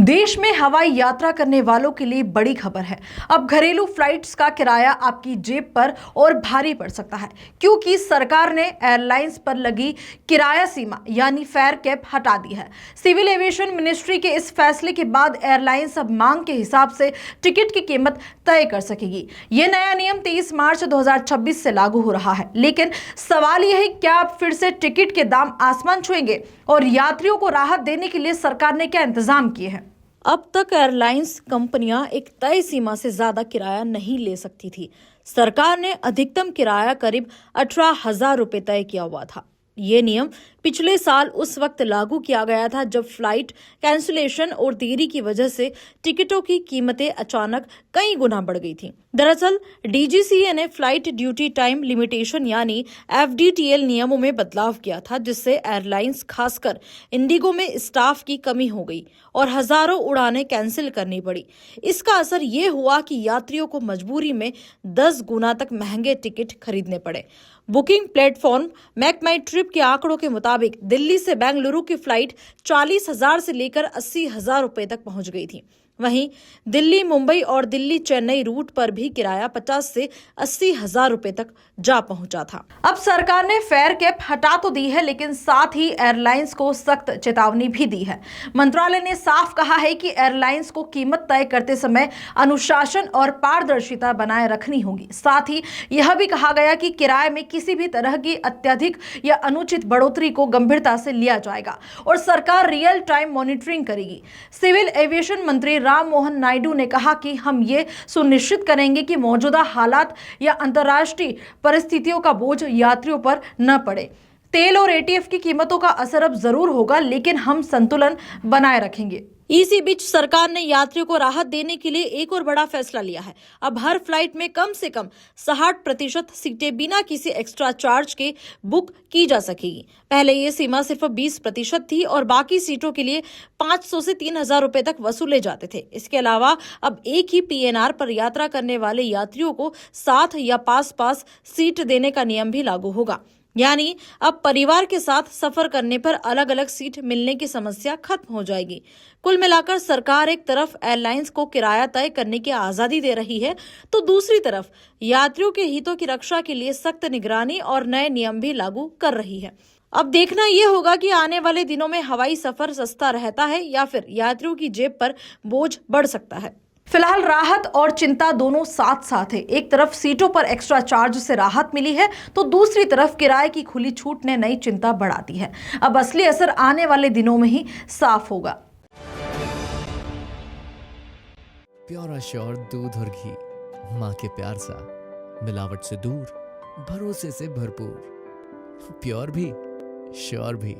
देश में हवाई यात्रा करने वालों के लिए बड़ी खबर है। अब घरेलू फ्लाइट्स का किराया आपकी जेब पर और भारी पड़ सकता है, क्योंकि सरकार ने एयरलाइंस पर लगी किराया सीमा यानी फेयर कैप हटा दी है। सिविल एविएशन मिनिस्ट्री के इस फैसले के बाद एयरलाइंस अब मांग के हिसाब से टिकट की कीमत तय कर सकेगी। ये नया नियम 23 मार्च 2026 से लागू हो रहा है, लेकिन सवाल यह है, क्या अब फिर से टिकट के दाम आसमान छुएंगे और यात्रियों को राहत देने के लिए सरकार ने क्या इंतजाम किए हैं? अब तक एयरलाइंस कंपनियां एक तय सीमा से ज्यादा किराया नहीं ले सकती थी। सरकार ने अधिकतम किराया करीब 18,000 रुपए तय किया हुआ था। ये नियम पिछले साल उस वक्त लागू किया गया था जब फ्लाइट कैंसिलेशन और देरी की वजह से टिकटों की कीमतें अचानक कई गुना बढ़ गई थी। दरअसल डीजीसीए ने फ्लाइट ड्यूटी टाइम लिमिटेशन यानी एफडीटीएल नियमों में बदलाव किया था, जिससे एयरलाइंस खासकर इंडिगो में स्टाफ की कमी हो गई और हजारों उड़ानें कैंसिल करनी पड़ी। इसका असर ये हुआ कि यात्रियों को मजबूरी में 10 गुना तक महंगे टिकट खरीदने पड़े। बुकिंग प्लेटफॉर्म मेक माई ट्रिप के आंकड़ों के मुताबिक दिल्ली से बेंगलुरु की फ्लाइट 40,000 से लेकर 80,000 रुपए तक पहुंच गई थी। वहीं दिल्ली मुंबई और दिल्ली चेन्नई रूट पर भी किराया 50 से 80,000 रुपए तक जा पहुंचा था। अब सरकार ने फेयर कैप हटा तो दी है, लेकिन साथ ही एयरलाइंस को सख्त चेतावनी भी दी है। मंत्रालय ने साफ कहा है कि एयरलाइंस को कीमत तय करते समय अनुशासन और पारदर्शिता बनाए रखनी होगी। साथ ही यह भी कहा गया कि किराए में किसी भी तरह की अत्यधिक या अनुचित बढ़ोतरी को गंभीरता से लिया जाएगा और सरकार रियल टाइम मॉनिटरिंग करेगी। सिविल एविएशन मंत्री राम मोहन नायडू ने कहा कि हम ये सुनिश्चित करेंगे कि मौजूदा हालात या अंतर्राष्ट्रीय परिस्थितियों का बोझ यात्रियों पर न पड़े। तेल और एटीएफ की कीमतों का असर अब जरूर होगा, लेकिन हम संतुलन बनाए रखेंगे। इसी बीच सरकार ने यात्रियों को राहत देने के लिए एक और बड़ा फैसला लिया है। अब हर फ्लाइट में कम से कम 60% सीटें बिना किसी एक्स्ट्रा चार्ज के बुक की जा सकेगी। पहले ये सीमा सिर्फ 20% थी और बाकी सीटों के लिए 500 से 3,000 रुपए तक वसूले जाते थे। इसके अलावा अब एक ही पीएनआर पर यात्रा करने वाले यात्रियों को साथ या पास सीट देने का नियम भी लागू होगा। यानी अब परिवार के साथ सफर करने पर अलग अलग सीट मिलने की समस्या खत्म हो जाएगी। कुल मिलाकर सरकार एक तरफ एयरलाइंस को किराया तय करने की आजादी दे रही है, तो दूसरी तरफ यात्रियों के हितों की रक्षा के लिए सख्त निगरानी और नए नियम भी लागू कर रही है। अब देखना यह होगा कि आने वाले दिनों में हवाई सफर सस्ता रहता है या फिर यात्रियों की जेब पर बोझ बढ़ सकता है। फिलहाल राहत और चिंता दोनों साथ साथ है। एक तरफ सीटों पर एक्स्ट्रा चार्ज से राहत मिली है, तो दूसरी तरफ किराए की खुली छूट ने नई चिंता बढ़ा दी है। अब असली असर आने वाले दिनों में ही साफ होगा। प्योर श्योर दूध और घी, माँ के प्यार सा, मिलावट से दूर, भरोसे से भरपूर, प्योर भी श्योर भी।